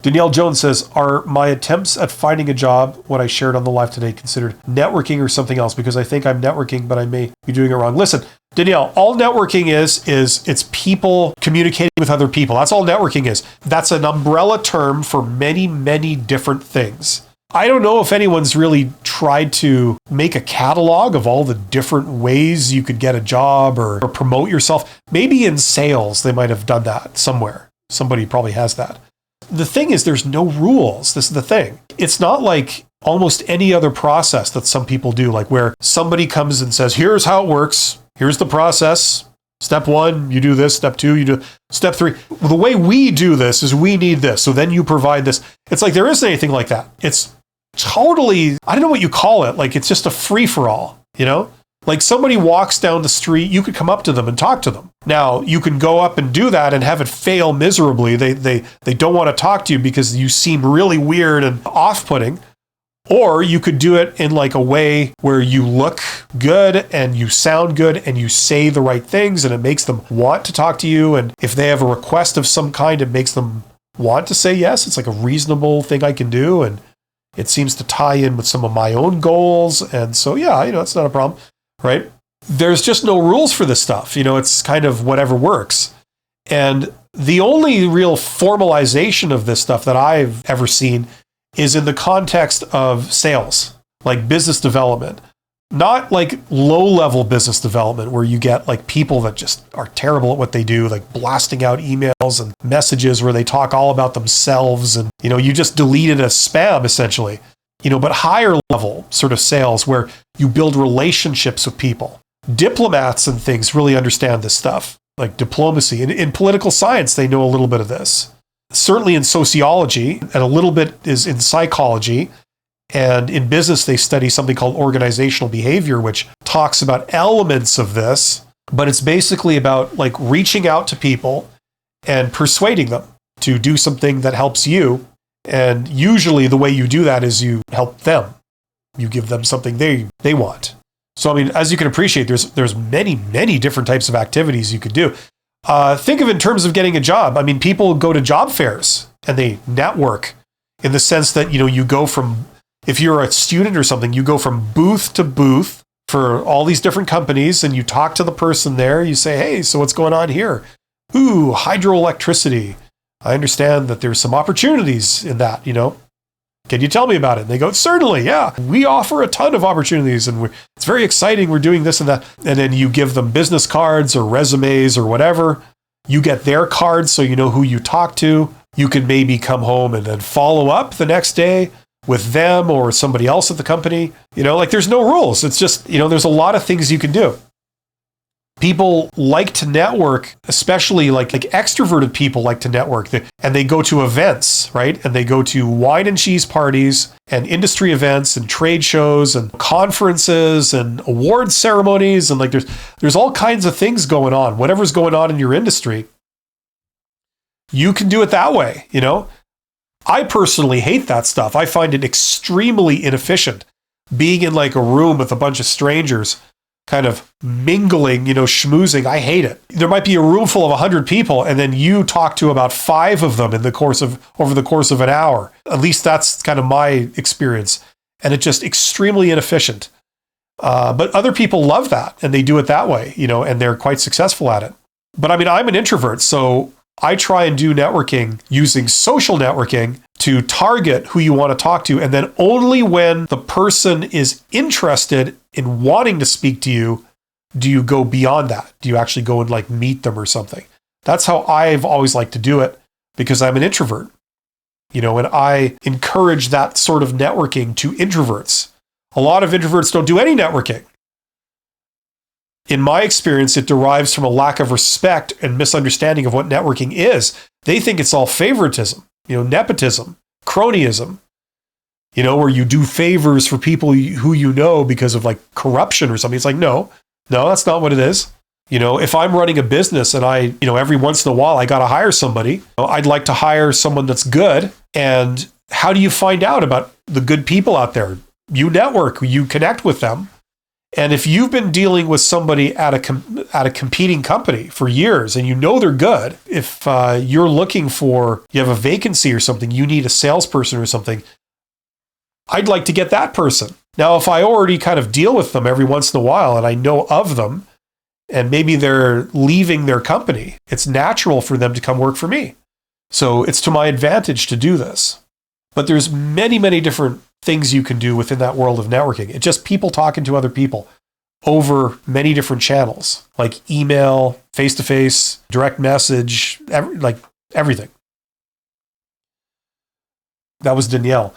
Danielle Jones says, are my attempts at finding a job, what I shared on the live today, considered networking or something else? Because I think I'm networking, but I may be doing it wrong. Listen, Danielle, all networking is it's people communicating with other people. That's all networking is. That's an umbrella term for many, many different things. I don't know if anyone's really tried to make a catalog of all the different ways you could get a job or promote yourself. Maybe in sales, they might have done that somewhere. Somebody probably has that. The thing is, there's no rules. This is the thing. It's not like almost any other process that some people do, like where somebody comes and says, here's how it works. Here's the process. Step 1, you do this. Step 2, you do. Step 3. Well, the way we do this is we need this. So then you provide this. It's like there isn't anything like that. It's totally, I don't know what you call it. Like it's just a free for all, you know? Like somebody walks down the street, you could come up to them and talk to them. Now, you can go up and do that and have it fail miserably. They don't want to talk to you because you seem really weird and off-putting. Or you could do it in like a way where you look good and you sound good and you say the right things and it makes them want to talk to you. And if they have a request of some kind, it makes them want to say yes. It's like a reasonable thing I can do. And it seems to tie in with some of my own goals. And so, yeah, it's not a problem. Right? There's just no rules for this stuff. It's kind of whatever works. And the only real formalization of this stuff that I've ever seen is in the context of sales, like business development, not like low-level business development where you get like people that just are terrible at what they do, like blasting out emails and messages where they talk all about themselves and, you just delete it as spam essentially. But higher level sort of sales where you build relationships with people. Diplomats and things really understand this stuff, like diplomacy. In political science, they know a little bit of this. Certainly in sociology, and a little bit is in psychology. And in business, they study something called organizational behavior, which talks about elements of this. But it's basically about like reaching out to people and persuading them to do something that helps you. And usually the way you do that is you help them. You give them something they want. So, as you can appreciate, there's many, many different types of activities you could do. Think of it in terms of getting a job. People go to job fairs and they network in the sense that, you go from, if you're a student or something, you go from booth to booth for all these different companies and you talk to the person there. You say, hey, so what's going on here? Ooh, hydroelectricity. I understand that there's some opportunities in that, Can you tell me about it? And they go, certainly, yeah. We offer a ton of opportunities and it's very exciting. We're doing this and that. And then you give them business cards or resumes or whatever. You get their cards so you know who you talk to. You can maybe come home and then follow up the next day with them or somebody else at the company. There's no rules. It's just, there's a lot of things you can do. People like to network, especially like extroverted people like to network, and they go to events, right? And they go to wine and cheese parties and industry events and trade shows and conferences and award ceremonies. And there's all kinds of things going on, whatever's going on in your industry. You can do it that way, I personally hate that stuff. I find it extremely inefficient. Being in like a room with a bunch of strangers kind of mingling, schmoozing. I hate it. There might be a room full of 100 people and then you talk to about 5 of them over the course of an hour. At least that's kind of my experience. And it's just extremely inefficient. But other people love that and they do it that way, and they're quite successful at it. But I'm an introvert, so I try and do networking using social networking to target who you want to talk to. And then only when the person is interested in wanting to speak to you, do you go beyond that? Do you actually go and like meet them or something? That's how I've always liked to do it because I'm an introvert, and I encourage that sort of networking to introverts. A lot of introverts don't do any networking. In my experience, it derives from a lack of respect and misunderstanding of what networking is. They think it's all favoritism, nepotism, cronyism, where you do favors for people who because of like corruption or something. It's like, no, that's not what it is. If I'm running a business and I, every once in a while I got to hire somebody, I'd like to hire someone that's good. And how do you find out about the good people out there? You network, you connect with them. And if you've been dealing with somebody at a competing company for years and you know they're good, if you're looking for, you have a vacancy or something, you need a salesperson or something, I'd like to get that person. Now, if I already kind of deal with them every once in a while and I know of them and maybe they're leaving their company, it's natural for them to come work for me. So it's to my advantage to do this. But there's many, many different things you can do within that world of networking. It's just people talking to other people over many different channels, like email, face-to-face, direct message, like everything. That was Danielle.